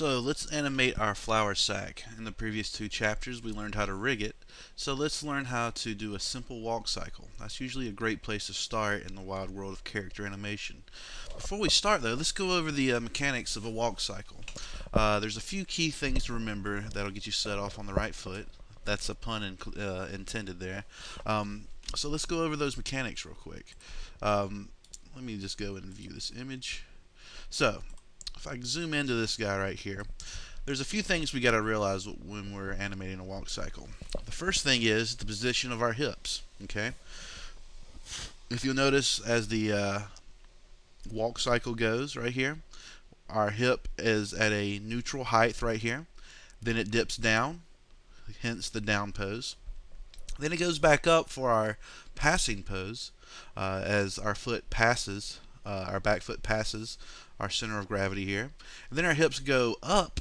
So let's animate our flour sack. In the previous two chapters we learned how to rig it, so let's learn how to do a simple walk cycle. That's usually a great place to start in the wild world of character animation. Before we start though, let's go over the mechanics of a walk cycle. There's a few key things to remember that'll get you set off on the right foot. That's a pun intended there. So let's go over those mechanics real quick. Let me just go and view this image. So if I zoom into this guy right here, there's a few things we got to realize when we're animating a walk cycle. The first thing is the position of our hips. Okay, if you'll notice as the walk cycle goes right here, our hip is at a neutral height right here. Then it dips down, hence the down pose. Then it goes back up for our passing pose as our foot passes, our back foot passes our center of gravity here. And then our hips go up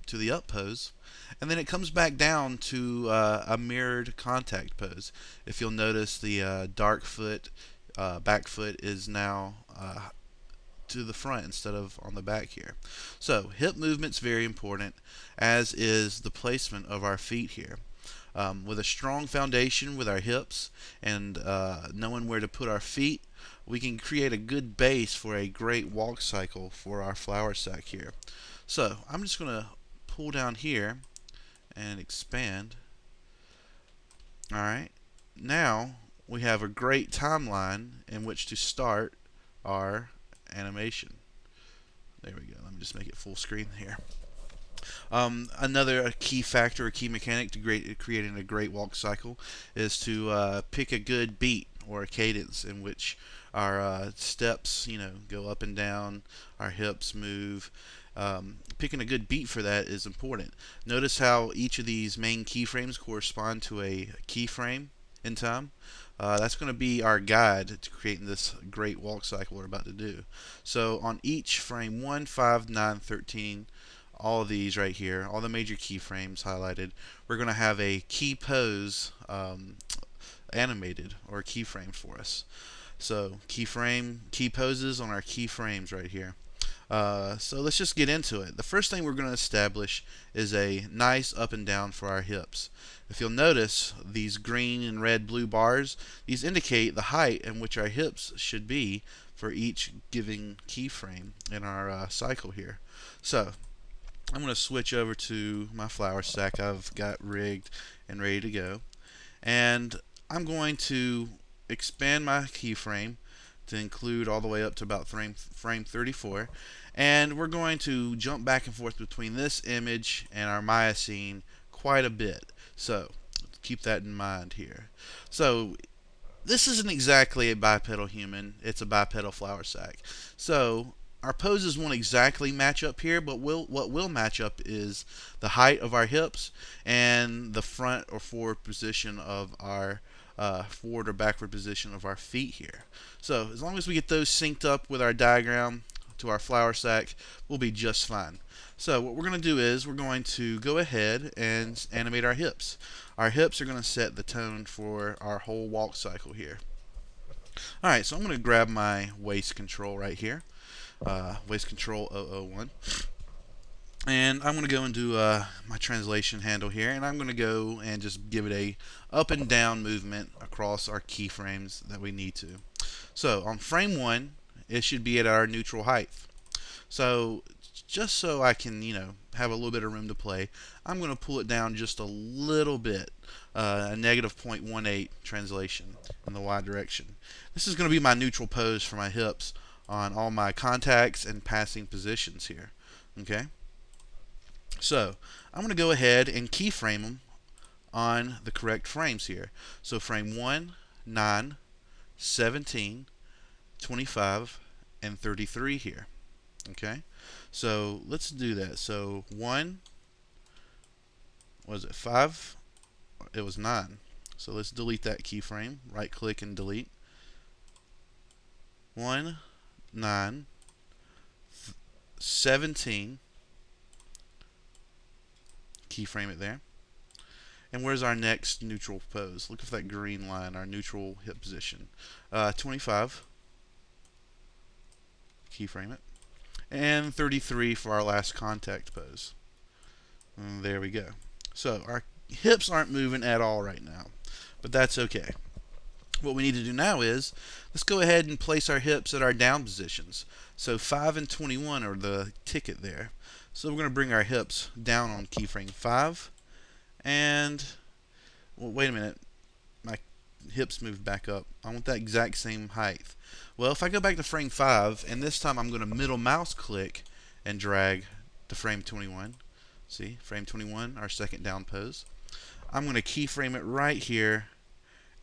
to the up pose, and then it comes back down to a mirrored contact pose. If you'll notice, the dark foot, back foot is now to the front instead of on the back here. So hip movement's very important, as is the placement of our feet here. With a strong foundation with our hips and knowing where to put our feet, we can create a good base for a great walk cycle for our flour sack here. So I'm just going to pull down here and expand. Alright, now we have a great timeline in which to start our animation. There we go. Let me just make it full screen here. Another key factor, a key mechanic to creating a great walk cycle is to pick a good beat or a cadence in which our steps, go up and down, our hips move. Picking a good beat for that is important. Notice how each of these main keyframes correspond to a keyframe in time. That's going to be our guide to creating this great walk cycle we're about to do. So on each frame 1, 5, 9, 13, all of these right here, all the major keyframes highlighted, we're going to have a key pose animated or keyframe for us. So key poses on our keyframes right here. So let's just get into it. The first thing we're going to establish is a nice up and down for our hips. If you'll notice, these green and red blue bars, these indicate the height in which our hips should be for each given keyframe in our cycle here. So I'm going to switch over to my flour sack I've got rigged and ready to go, and I'm going to expand my keyframe to include all the way up to about frame 34, and we're going to jump back and forth between this image and our Maya scene quite a bit, so keep that in mind here. So this isn't exactly a bipedal human, it's a bipedal flour sack. So our poses won't exactly match up here, but what will match up is the height of our hips and the front or forward position of our forward or backward position of our feet here. So as long as we get those synced up with our diagram to our flour sack, we'll be just fine. So what we're going to do is we're going to go ahead and animate our hips. Our hips are going to set the tone for our whole walk cycle here. Alright, so I'm going to grab my waist control right here. Waist control 001, and I'm going to go and do my translation handle here, and I'm going to go and just give it a up and down movement across our keyframes that we need to. So on frame 1, it should be at our neutral height. So just so I can have a little bit of room to play, I'm going to pull it down just a little bit, a negative 0.18 translation in the Y direction. This is going to be my neutral pose for my hips on all my contacts and passing positions here. Okay, so I'm going to go ahead and keyframe them on the correct frames here. So frame 1, 9, 17, 25, and 33 here. Okay, so let's do that. So 1, was it 5? It was 9. So let's delete that keyframe. Right click and delete. 1, 9, 17, keyframe it there. And where's our next neutral pose? Look for that green line, our neutral hip position. 25, keyframe it. and 33 for our last contact pose. And there we go. So our hips aren't moving at all right now, but that's okay. What we need to do now is, let's go ahead and place our hips at our down positions. So 5 and 21 are the ticket there. So we're going to bring our hips down on keyframe 5. And, well, wait a minute. My hips moved back up. I want that exact same height. Well, if I go back to frame 5, and this time I'm going to middle mouse click and drag to frame 21. See, frame 21, our second down pose. I'm going to keyframe it right here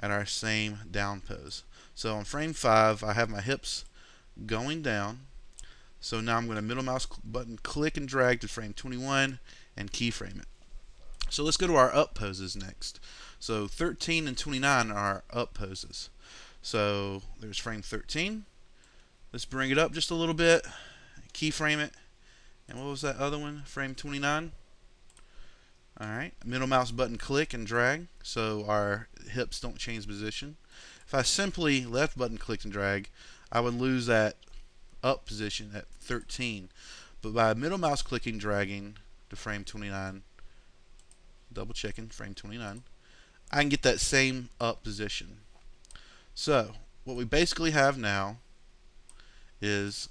at our same down pose. So on frame 5, I have my hips going down. So now I'm going to middle mouse button click and drag to frame 21 and keyframe it. So let's go to our up poses next. So 13 and 29 are our up poses. So there's frame 13. Let's bring it up just a little bit, keyframe it. And what was that other one? Frame 29. Alright, middle mouse button click and drag so our hips don't change position. If I simply left button click and drag, I would lose that up position at 13. But by middle mouse clicking, dragging to frame 29, double checking frame 29, I can get that same up position. So what we basically have now is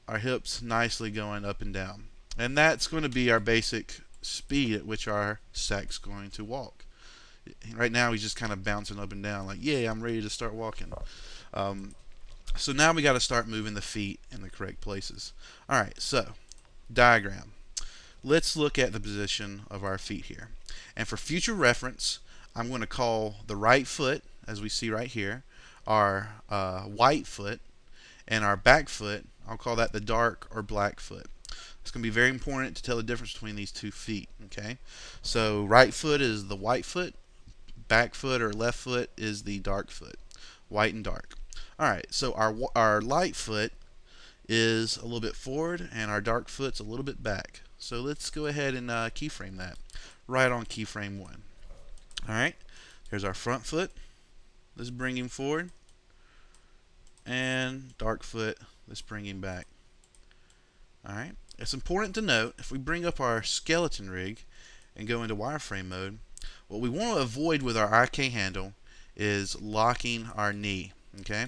our hips nicely going up and down. And that's going to be our basic speed at which our sack's going to walk. Right now he's just kind of bouncing up and down like, yeah, I'm ready to start walking. So now we got to start moving the feet in the correct places. Alright, so diagram. Let's look at the position of our feet here. And for future reference, I'm going to call the right foot, as we see right here, our white foot, and our back foot, I'll call that the dark or black foot. It's going to be very important to tell the difference between these two feet. Okay, so right foot is the white foot, back foot or left foot is the dark foot, white and dark. All right, so our light foot is a little bit forward, and our dark foot's a little bit back. So let's go ahead and keyframe that right on keyframe 1. All right, here's our front foot. Let's bring him forward, and dark foot. Let's bring him back. All right. It's important to note, if we bring up our skeleton rig and go into wireframe mode, what we want to avoid with our IK handle is locking our knee. Okay,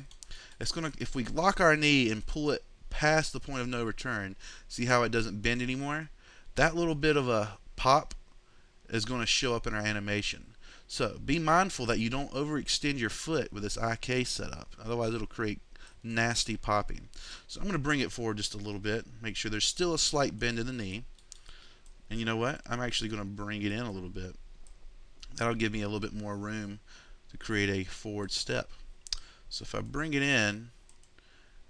it's gonna, if we lock our knee and pull it past the point of no return, see how it doesn't bend anymore? That little bit of a pop is going to show up in our animation. So be mindful that you don't overextend your foot with this IK setup, otherwise it'll create nasty popping. So I'm going to bring it forward just a little bit, make sure there's still a slight bend in the knee. And you know what? I'm actually going to bring it in a little bit. That'll give me a little bit more room to create a forward step. So if I bring it in,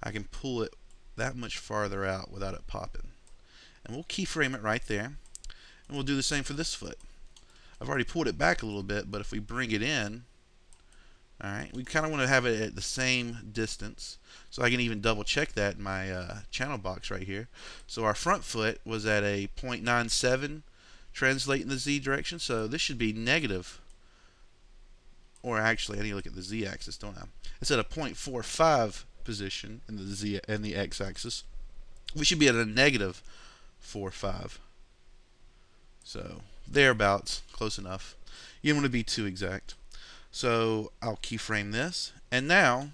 I can pull it that much farther out without it popping. And we'll keyframe it right there. And we'll do the same for this foot. I've already pulled it back a little bit, but if we bring it in, alright, we kind of want to have it at the same distance. So I can even double check that in my channel box right here. So our front foot was at a 0.97 translate in the Z direction. So this should be negative. Or actually, I need to look at the Z axis, don't I? It's at a 0.45 position in the Z and the X axis. We should be at a negative 4.5. So thereabouts, close enough. You don't want to be too exact. So I'll keyframe this, and now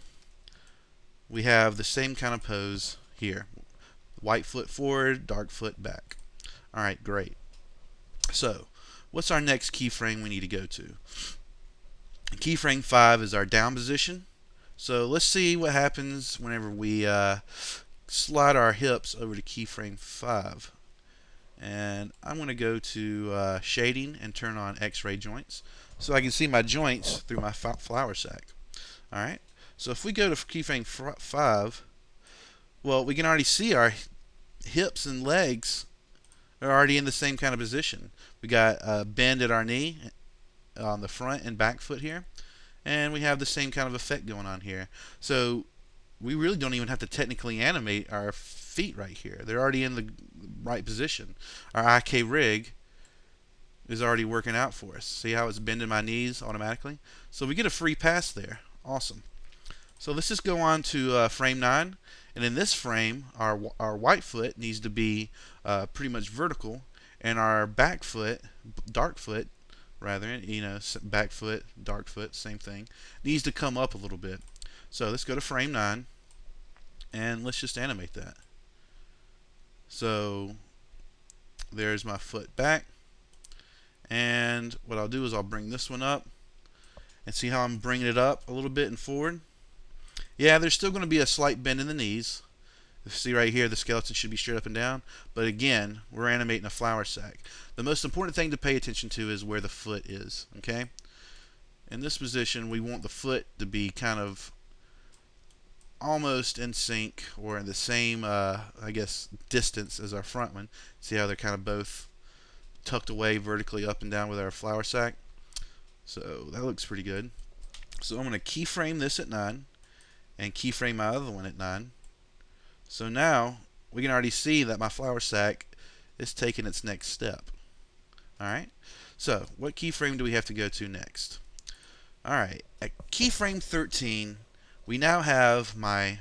we have the same kind of pose here. White foot forward, dark foot back. Alright, great. So what's our next keyframe we need to go to? Keyframe 5 is our down position. So let's see what happens whenever we slide our hips over to keyframe 5. And I'm going to go to shading and turn on X-ray joints so I can see my joints through my flour sack. Alright, so if we go to keyframe 5, well, we can already see our hips and legs are already in the same kind of position. We got a bend at our knee on the front and back foot here, and we have the same kind of effect going on here. So we really don't even have to technically animate our feet right here. They're already in the right position. Our IK rig is already working out for us. See how it's bending my knees automatically? So we get a free pass there. Awesome. So let's just go on to frame 9, And in this frame, our white foot needs to be pretty much vertical, and our back foot, dark foot, rather, back foot, dark foot, same thing, needs to come up a little bit. So let's go to frame 9, and let's just animate that. So there's my foot back, and what I'll do is I'll bring this one up, and see how I'm bringing it up a little bit and forward. Yeah, there's still going to be a slight bend in the knees. See right here, the skeleton should be straight up and down, but again, we're animating a flour sack. The most important thing to pay attention to is where the foot is, okay? In this position, we want the foot to be kind of almost in sync, or in the same, I guess, distance as our front one. See how they're kind of both tucked away vertically up and down with our flour sack? So that looks pretty good. So I'm going to keyframe this at 9 and keyframe my other one at 9. So now we can already see that my flour sack is taking its next step. Alright, so what keyframe do we have to go to next? Alright, at keyframe 13, we now have my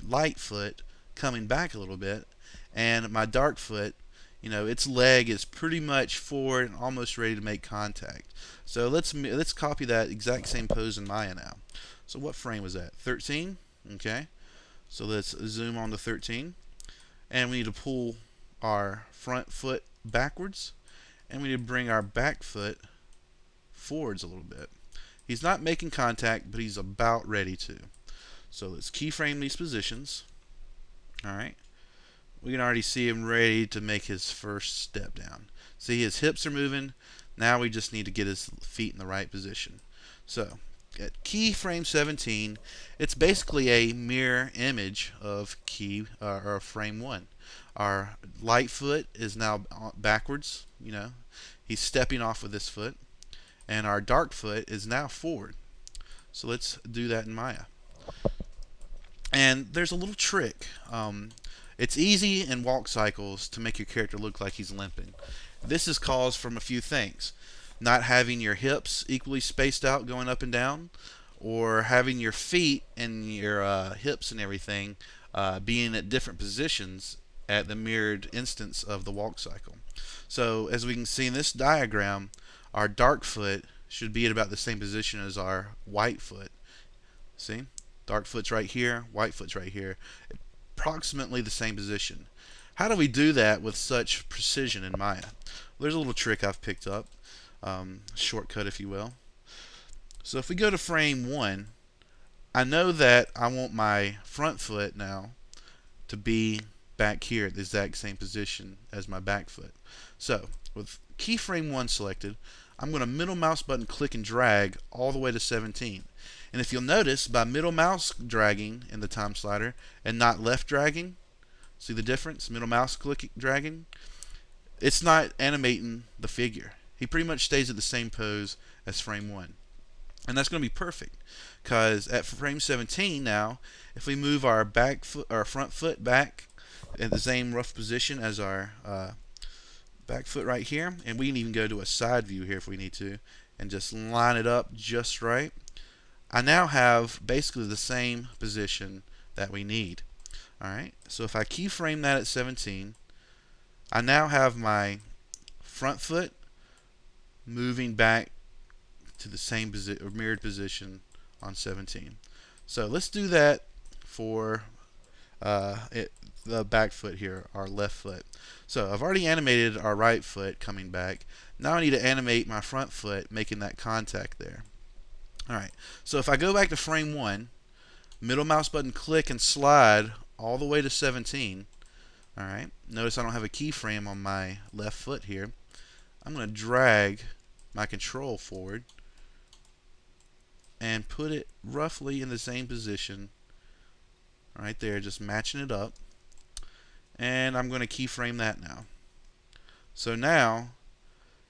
light foot coming back a little bit, and my dark foot, its leg is pretty much forward and almost ready to make contact. So let's copy that exact same pose in Maya now. So what frame was that? 13? Okay. So let's zoom on to 13, and we need to pull our front foot backwards, and we need to bring our back foot forwards a little bit. He's not making contact, but he's about ready to. So let's keyframe these positions. Alright. We can already see him ready to make his first step down. See, his hips are moving. Now we just need to get his feet in the right position. So at keyframe 17, it's basically a mirror image of or frame 1. Our light foot is now backwards, he's stepping off with this foot, and our dark foot is now forward. So let's do that in Maya. And there's a little trick. It's easy in walk cycles to make your character look like he's limping. This is caused from a few things. Not having your hips equally spaced out going up and down, or having your feet and your hips and everything being at different positions at the mirrored instance of the walk cycle. So as we can see in this diagram, our dark foot should be at about the same position as our white foot. See? Dark foot's right here, white foot's right here. Approximately the same position. How do we do that with such precision in Maya? Well, there's a little trick I've picked up. Shortcut, if you will. So if we go to frame 1, I know that I want my front foot now to be back here at the exact same position as my back foot. So with keyframe 1 selected, I'm going to middle mouse button click and drag all the way to 17. And if you'll notice, by middle mouse dragging in the time slider and not left dragging, see the difference? Middle mouse click dragging, it's not animating the figure. He pretty much stays at the same pose as frame 1. And that's going to be perfect, because at frame 17 now, if we move our front foot back in the same rough position as our back foot right here, and we can even go to a side view here if we need to, and just line it up just right, I now have basically the same position that we need. Alright, so if I keyframe that at 17, I now have my front foot moving back to the same mirrored position on 17. So let's do that for the back foot here, our left foot. So I've already animated our right foot coming back. Now I need to animate my front foot making that contact there. Alright, so if I go back to frame 1, middle mouse button click and slide all the way to 17. Alright, notice I don't have a keyframe on my left foot here. I'm going to drag my control forward and put it roughly in the same position right there, just matching it up. And I'm going to keyframe that now. So now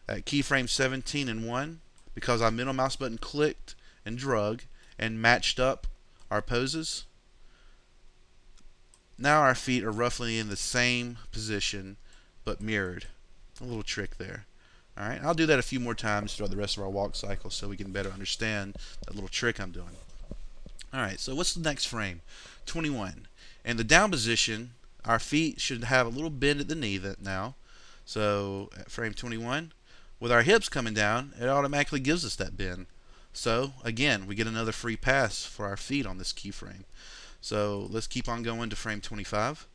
at keyframe 17 and 1, because I middle mouse button clicked and drug and matched up our poses, now our feet are roughly in the same position but mirrored. A little trick there. Alright, I'll do that a few more times throughout the rest of our walk cycle so we can better understand that little trick I'm doing. Alright, so what's the next frame? 21. In the down position, our feet should have a little bend at the knee now. So at frame 21, with our hips coming down, it automatically gives us that bend. So again, we get another free pass for our feet on this keyframe. So let's keep on going to frame 25.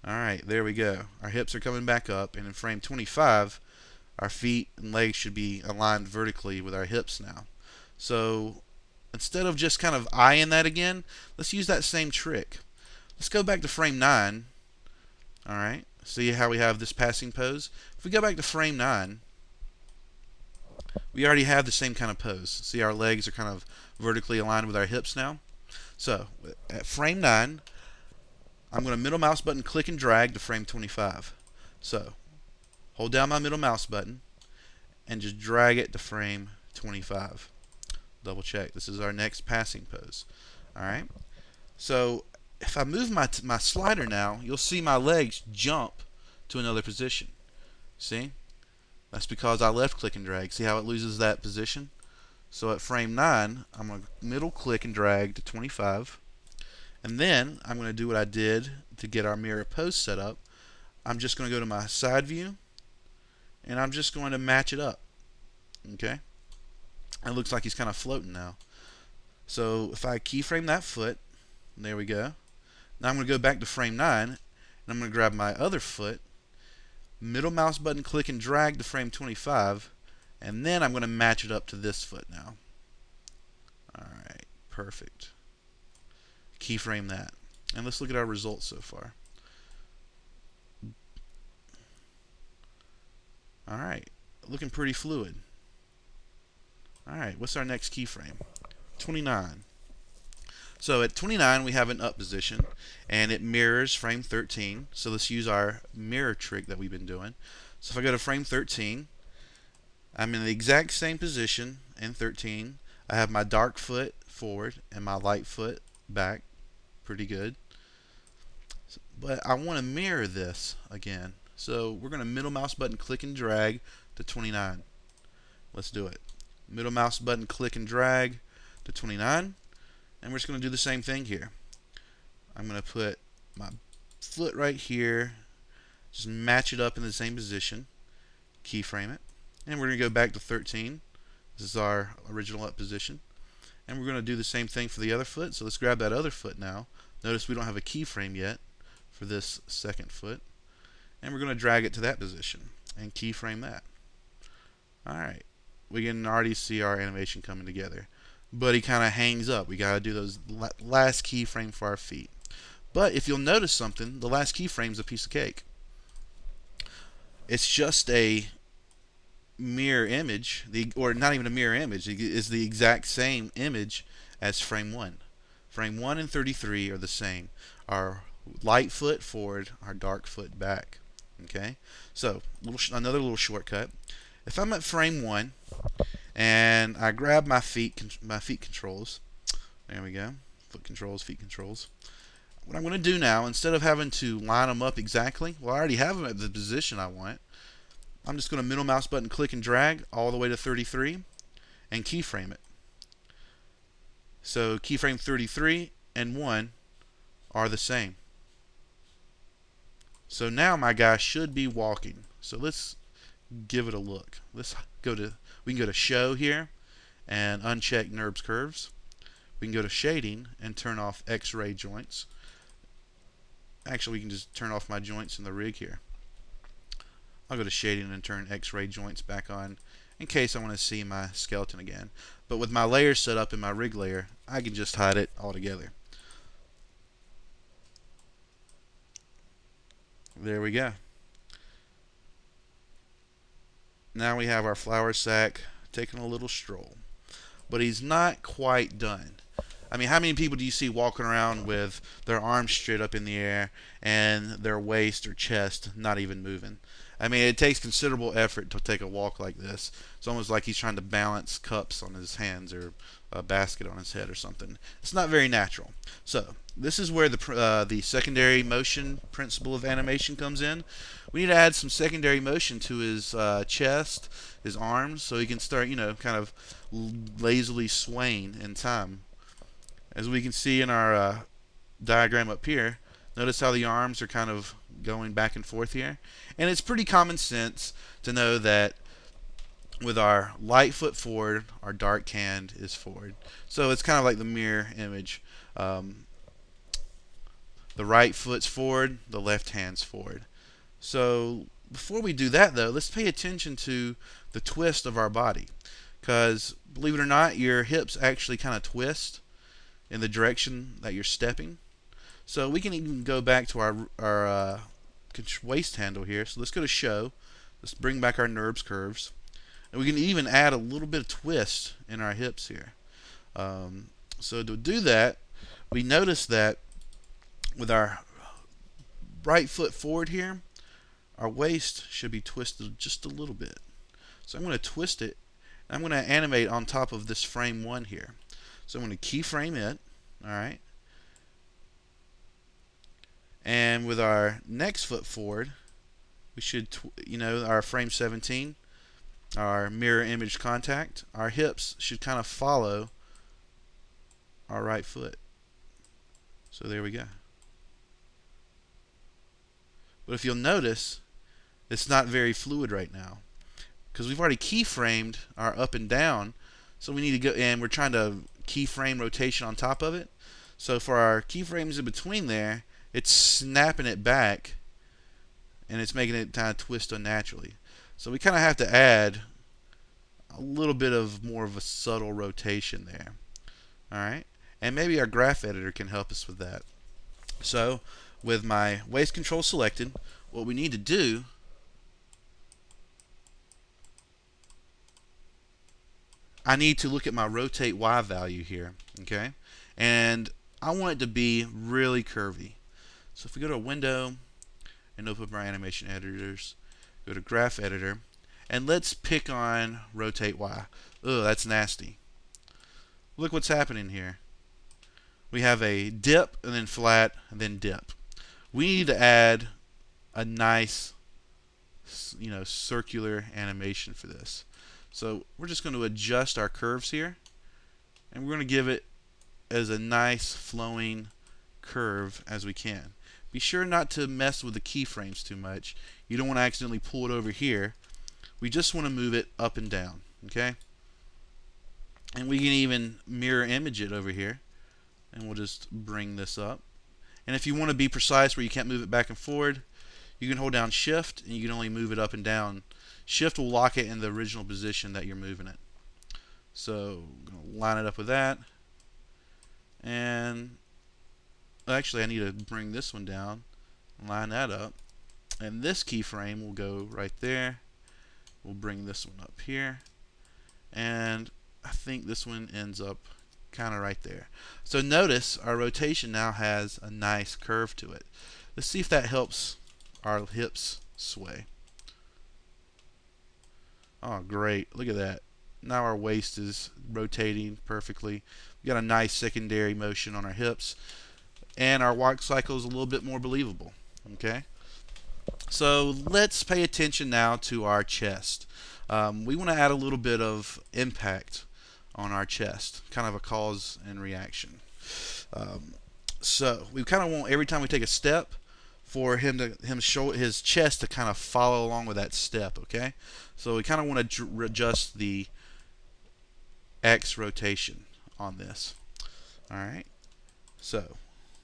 Alright, there we go. Our hips are coming back up, and in frame 25, our feet and legs should be aligned vertically with our hips now. So instead of just kind of eyeing that again, let's use that same trick. Let's go back to frame 9. Alright, see how we have this passing pose? If we go back to frame 9, we already have the same kind of pose. See, our legs are kind of vertically aligned with our hips now. So at frame 9, I'm going to middle mouse button click and drag to frame 25. So hold down my middle mouse button and just drag it to frame 25. Double check. This is our next passing pose. Alright. So if I move my slider now, you'll see my legs jump to another position. See? That's because I left click and drag. See how it loses that position? So at frame 9, I'm going to middle click and drag to 25. And then I'm going to do what I did to get our mirror pose set up. I'm just going to go to my side view, and I'm just going to match it up. Okay? It looks like he's kind of floating now. So if I keyframe that foot, there we go. Now I'm going to go back to frame 9, and I'm going to grab my other foot, middle mouse button click and drag to frame 25, and then I'm going to match it up to this foot now. Alright, perfect. Keyframe that. And let's look at our results so far. Alright, looking pretty fluid. Alright, what's our next keyframe? 29. So at 29 we have an up position, and it mirrors frame 13. So let's use our mirror trick that we've been doing. So if I go to frame 13, I'm in the exact same position in 13. I have my dark foot forward and my light foot back. Pretty good. But I want to mirror this again. So we're going to middle mouse button click and drag to 29. Let's do it. Middle mouse button click and drag to 29. And we're just going to do the same thing here. I'm going to put my foot right here. Just match it up in the same position. Keyframe it. And we're going to go back to 13. This is our original up position. And we're going to do the same thing for the other foot. So let's grab that other foot now. Notice we don't have a keyframe yet for this second foot. And we're going to drag it to that position and keyframe that. Alright. We can already see our animation coming together. But he kind of hangs up. We got to do those last keyframe for our feet. But if you'll notice something, the last keyframe is a piece of cake. It's just a mirror image, or not even a mirror image. It is the exact same image as frame 1. Frame 1 and 33 are the same. Our light foot forward, our dark foot back. Okay, so another little shortcut. If I'm at frame 1 and I grab my feet controls, there we go, foot controls, feet controls. What I'm going to do now, instead of having to line them up exactly, well, I already have them at the position I want. I'm just going to middle mouse button click and drag all the way to 33 and keyframe it. So keyframe 33 and 1 are the same. So now my guy should be walking. So let's give it a look. We can go to show here and uncheck NURBS curves. We can go to shading and turn off X-ray joints. Actually, we can just turn off my joints in the rig here. I'll go to shading and turn X-ray joints back on in case I want to see my skeleton again. But with my layers set up in my rig layer, I can just hide it altogether. There we go. Now we have our flour sack taking a little stroll. But he's not quite done. I mean, how many people do you see walking around with their arms straight up in the air and their waist or chest not even moving? I mean, it takes considerable effort to take a walk like this. It's almost like he's trying to balance cups on his hands or a basket on his head or something. It's not very natural. So this is where the secondary motion principle of animation comes in. We need to add some secondary motion to his chest, his arms, so he can start, kind of lazily swaying in time. As we can see in our diagram up here, notice how the arms are kind of going back and forth here. And it's pretty common sense to know that with our light foot forward, our dark hand is forward. So it's kind of like the mirror image. Um, the right foot's forward, the left hand's forward. So before we do that, though, let's pay attention to the twist of our body. Because believe it or not, your hips actually kind of twist in the direction that you're stepping. So we can even go back to our waist handle here. So let's go to show. Let's bring back our NURBS curves. And we can even add a little bit of twist in our hips here. So to do that, we notice that with our right foot forward here, our waist should be twisted just a little bit. So I'm going to twist it. And I'm going to animate on top of this frame 1 here. So I'm going to keyframe it. All right. And with our next foot forward, we should, our frame 17, our mirror image contact, our hips should kind of follow our right foot. So there we go. But if you'll notice, it's not very fluid right now because we've already keyframed our up and down. So we need to go, and we're trying to keyframe rotation on top of it. So for our keyframes in between there, it's snapping it back and it's making it kind of twist unnaturally. So we kind of have to add a little bit of more of a subtle rotation there. Alright, and maybe our graph editor can help us with that. So with my waist control selected, what we need to do I need to look at my rotate Y value here, okay? And I want it to be really curvy. So if we go to a window and open up our animation editors, go to graph editor, and let's pick on rotate Y. Ugh, that's nasty. Look what's happening here. We have a dip and then flat and then dip. We need to add a nice, circular animation for this. So we're just going to adjust our curves here, and we're going to give it as a nice flowing curve as we can. Be sure not to mess with the keyframes too much. You don't want to accidentally pull it over here. We just want to move it up and down, okay? And we can even mirror image it over here, and we'll just bring this up. And if you want to be precise where you can't move it back and forward, you can hold down shift and you can only move it up and down. Shift will lock it in the original position that you're moving it. So I'm going to line it up with that. And actually I need to bring this one down, line that up. And this keyframe will go right there. We'll bring this one up here. And I think this one ends up kind of right there. So notice our rotation now has a nice curve to it. Let's see if that helps our hips sway. Oh, great. Look at that. Now our waist is rotating perfectly. We've got a nice secondary motion on our hips. And our walk cycle is a little bit more believable. Okay? So let's pay attention now to our chest. We want to add a little bit of impact on our chest, kind of a cause and reaction. So we kind of want every time we take a step for him show his chest to kind of follow along with that step. Okay, so we kind of want to adjust the X rotation on this. All right, so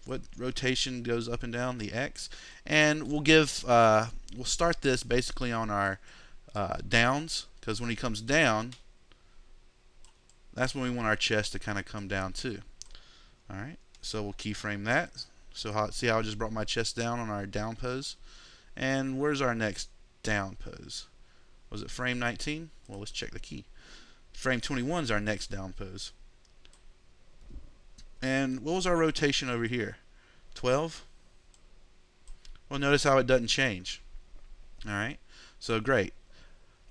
what rotation goes up and down? The X, and we'll start this basically on our downs, because when he comes down, that's when we want our chest to kind of come down too. Alright, so we'll keyframe that. So see how I just brought my chest down on our down pose? And where's our next down pose? Was it frame 19? Well, let's check the key. Frame 21 is our next down pose. And what was our rotation over here? 12? Well, notice how it doesn't change. Alright, so great.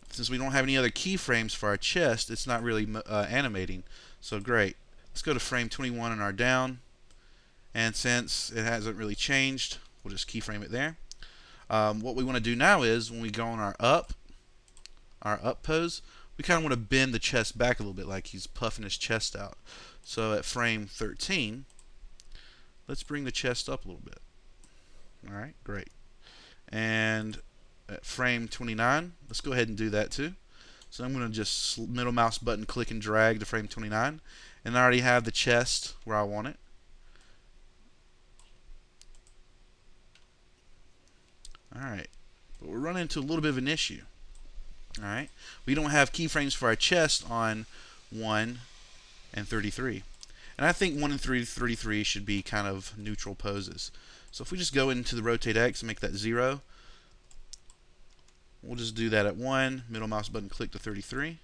Since we don't have any other keyframes for our chest, it's not really animating. So great. Let's go to frame 21 in our down. And since it hasn't really changed, we'll just keyframe it there. What we want to do now is when we go on our up pose, we kind of want to bend the chest back a little bit, like he's puffing his chest out. So at frame 13, Let's bring the chest up a little bit. All right, great. And at frame 29, let's go ahead and do that too. So I'm going to just middle mouse button click and drag to frame 29, and I already have the chest where I want it. Alright, but we're running into a little bit of an issue. Alright, we don't have keyframes for our chest on 1 and 33. And I think 1 and 33 should be kind of neutral poses. So if we just go into the rotate X and make that 0, we'll just do that at 1, middle mouse button click to 33,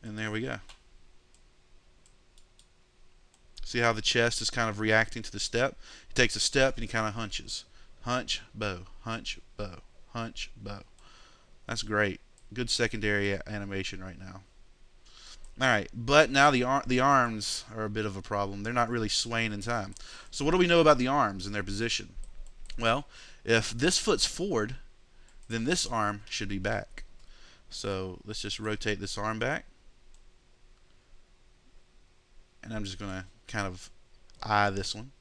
and there we go. See how the chest is kind of reacting to the step? He takes a step and he kind of hunches. Hunch, bow, hunch, bow, hunch, bow. That's great. Good secondary animation right now. Alright, but now the arms are a bit of a problem. They're not really swaying in time. So what do we know about the arms and their position? Well, if this foot's forward, then this arm should be back. So let's just rotate this arm back. And I'm just going to kind of eye this one.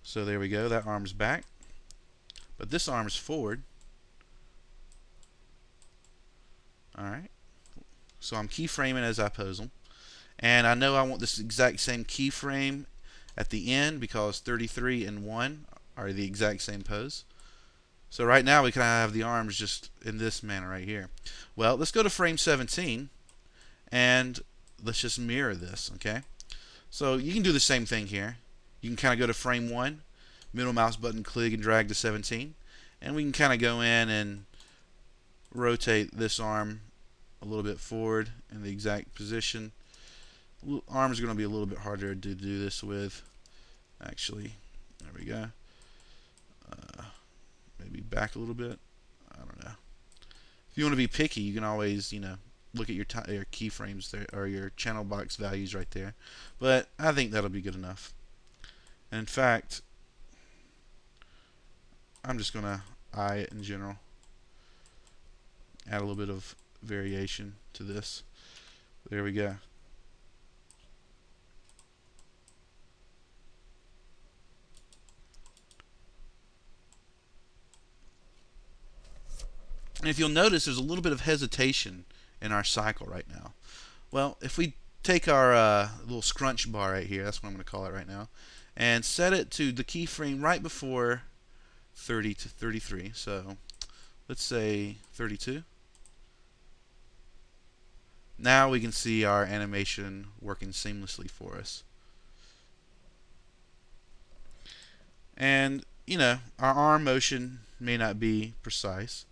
So there we go. That arm's back. But this arm is forward. Alright. So I'm keyframing as I pose them. And I know I want this exact same keyframe at the end because 33 and 1 are the exact same pose. So right now we kind of have the arms just in this manner right here. Well, let's go to frame 17 and let's just mirror this, okay? So you can do the same thing here. You can kind of go to frame 1, middle mouse button click and drag to 17, and we can kind of go in and rotate this arm a little bit forward in the exact position. Arms are going to be a little bit harder to do this with, actually. There we go. Maybe back a little bit. I don't know. If you want to be picky, you can always, look at your keyframes there, or your channel box values right there. But I think that'll be good enough. And in fact, I'm just going to eye it in general. Add a little bit of variation to this. There we go. And if you'll notice, there's a little bit of hesitation in our cycle right now. Well, if we take our little scrunch bar right here, that's what I'm going to call it right now, and set it to the keyframe right before 30 to 33. So let's say 32. Now we can see our animation working seamlessly for us. And, our arm motion may not be precise,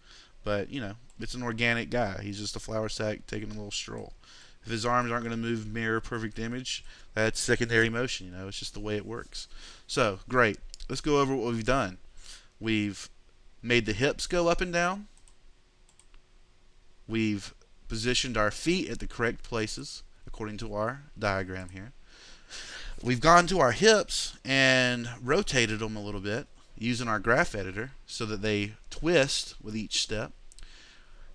but, it's an organic guy. He's just a flour sack taking a little stroll. If his arms aren't going to move mirror perfect image, that's secondary motion. It's just the way it works. So, great. Let's go over what we've done. We've made the hips go up and down. We've positioned our feet at the correct places according to our diagram here. We've gone to our hips and rotated them a little bit using our graph editor so that they twist with each step.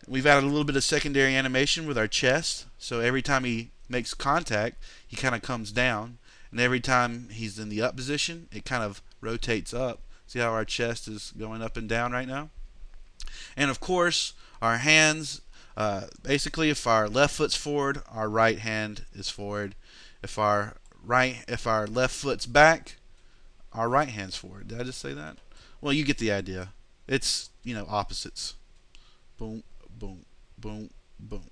We've added a little bit of secondary animation with our chest, so every time he makes contact, he kind of comes down, and every time he's in the up position, it kind of rotates up. See how our chest is going up and down right now? And of course, our hands, basically if our left foot's forward, our right hand is forward. If our left foot's back, our right hand's forward. Did I just say that? Well, you get the idea. It's, opposites. Boom, boom, boom, boom.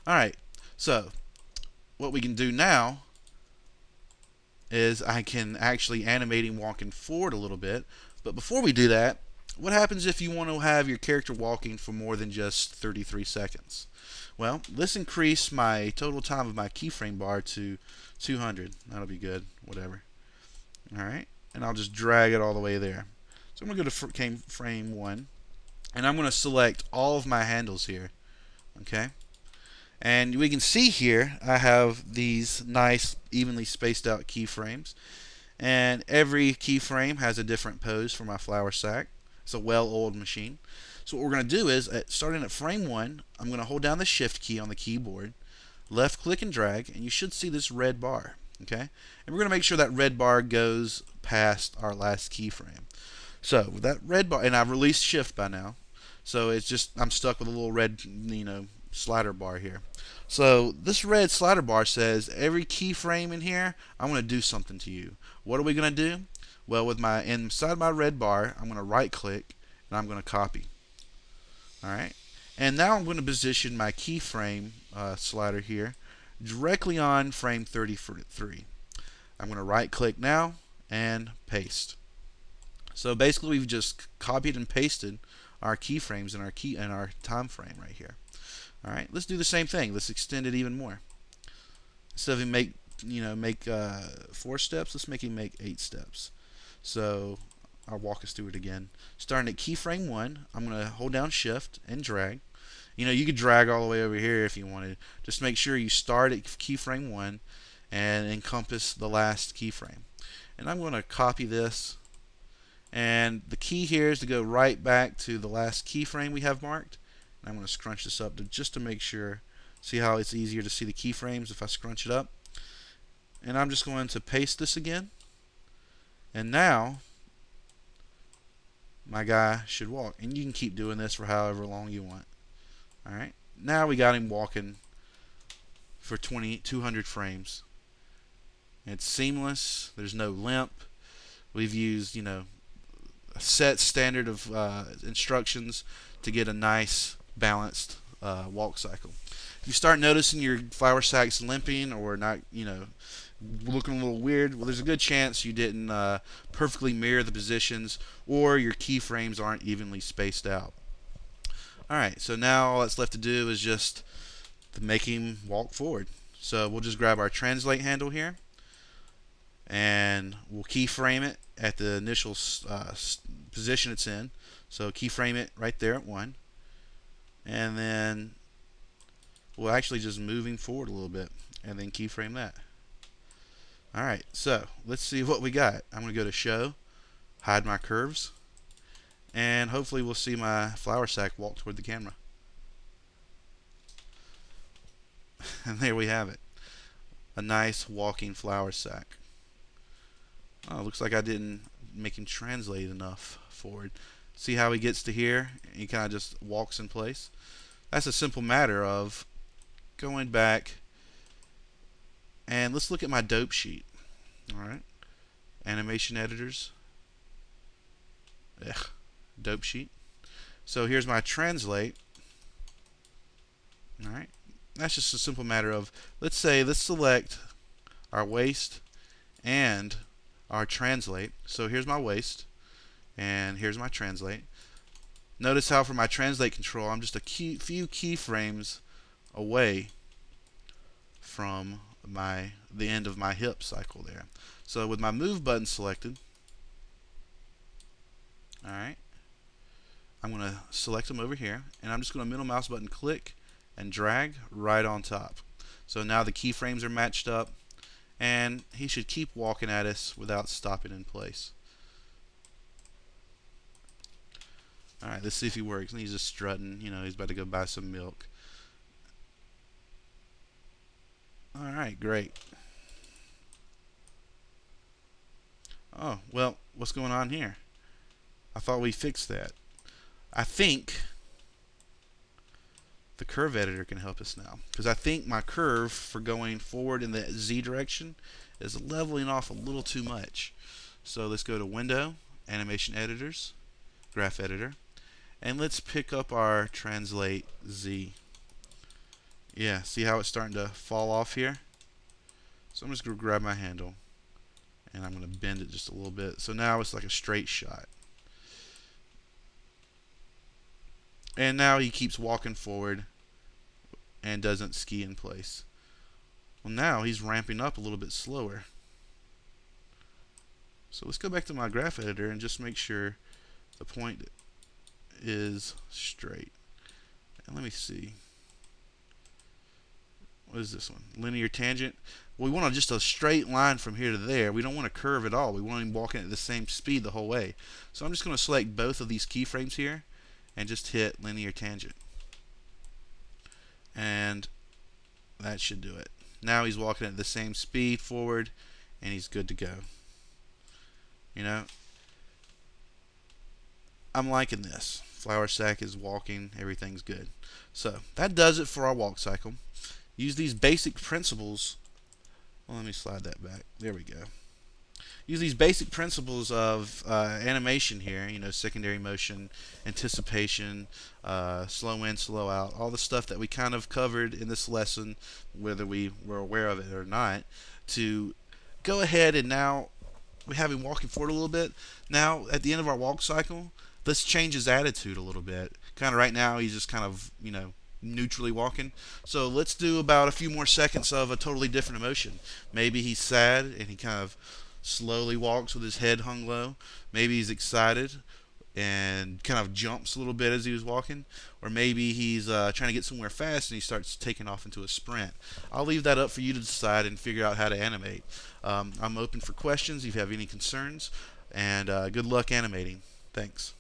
Alright, so what we can do now is I can actually animating walking forward a little bit. But before we do that, what happens if you want to have your character walking for more than just 33 seconds? Well, let's increase my total time of my keyframe bar to 200. That'll be good, whatever. Alright, and I'll just drag it all the way there. So I'm going to go to frame 1, and I'm going to select all of my handles here. Okay, and we can see here I have these nice evenly spaced out keyframes, and every keyframe has a different pose for my flour sack. It's a well-oiled machine. So what we're going to do is, starting at frame 1, I'm going to hold down the shift key on the keyboard, left click and drag, and you should see this red bar. Okay, and we're going to make sure that red bar goes past our last keyframe. So with that red bar, and I've released shift by now, so it's just I'm stuck with a little red, slider bar here. So this red slider bar says every keyframe in here, I'm going to do something to you. What are we going to do? Well, with my inside my red bar, I'm going to right click and I'm going to copy. All right, and now I'm going to position my keyframe slider here directly on frame 33. I'm going to right click now and paste. So basically, we've just copied and pasted our keyframes in our time frame right here. All right, let's do the same thing. Let's extend it even more. Instead of make 4 steps, let's make him make 8 steps. So I'll walk us through it again. Starting at keyframe 1, I'm going to hold down shift and drag. You could drag all the way over here if you wanted. Just make sure you start at keyframe 1 and encompass the last keyframe. And I'm going to copy this. And the key here is to go right back to the last keyframe we have marked. And I'm going to scrunch this up just to make sure. See how it's easier to see the keyframes if I scrunch it up. And I'm just going to paste this again. And now my guy should walk. And you can keep doing this for however long you want. Alright. Now we got him walking for 200 frames. It's seamless. There's no limp. We've used, a set standard of instructions to get a nice balanced walk cycle. If you start noticing your flour sacks limping or not, looking a little weird, well, there's a good chance you didn't perfectly mirror the positions or your keyframes aren't evenly spaced out. Alright, so now all that's left to do is just to make him walk forward. So we'll just grab our translate handle here and we'll keyframe it at the initial position it's in. So keyframe it right there at 1. And then we'll actually just move him forward a little bit and then keyframe that. Alright, so let's see what we got. I'm going to go to show, hide my curves, and hopefully we'll see my flour sack walk toward the camera. And there we have it. A nice walking flour sack. Oh, looks like I didn't make him translate enough forward. See how he gets to here? He kind of just walks in place. That's a simple matter of going back and let's look at my dope sheet. Alright. Animation editors. Dope sheet. So here's my translate. Alright. That's just a simple matter of, let's select our waist and our translate. So here's my waist and here's my translate. Notice how for my translate control I'm just a few keyframes away from the end of my hip cycle there. So with my move button selected, alright, I'm going to select them over here and I'm just going to middle mouse button click and drag right on top. So now the keyframes are matched up and he should keep walking at us without stopping in place. Alright, let's see if he works. And he's just strutting, he's about to go buy some milk. Alright, great. Oh, well, what's going on here? I thought we fixed that. I think the curve editor can help us now, because I think my curve for going forward in the Z direction is leveling off a little too much. So let's go to Window, Animation Editors, Graph Editor, and let's pick up our Translate Z. Yeah, see how it's starting to fall off here? So I'm just going to grab my handle and I'm going to bend it just a little bit. So now it's like a straight shot. And now he keeps walking forward and doesn't ski in place. Well, now he's ramping up a little bit slower. So let's go back to my graph editor and just make sure the point is straight. And let me see. What is this one? Linear tangent. Well, we want just a straight line from here to there. We don't want a curve at all. We want him walking at the same speed the whole way. So I'm just going to select both of these keyframes here and just hit linear tangent. And that should do it. Now he's walking at the same speed forward, and he's good to go. You know, I'm liking this. Flour sack is walking, everything's good. So that does it for our walk cycle. Use these basic principles. Well, let me slide that back. There we go. Use these basic principles of animation here, secondary motion, anticipation, slow in, slow out, all the stuff that we kind of covered in this lesson, whether we were aware of it or not, to go ahead and now we have him walking forward a little bit. Now, at the end of our walk cycle, let's change his attitude a little bit. Kind of right now, he's just kind of, neutrally walking. So let's do about a few more seconds of a totally different emotion. Maybe he's sad and he kind of slowly walks with his head hung low. Maybe he's excited and kind of jumps a little bit as he was walking, or maybe he's trying to get somewhere fast and he starts taking off into a sprint. I'll leave that up for you to decide and figure out how to animate. I'm open for questions if you have any concerns, and good luck animating. Thanks.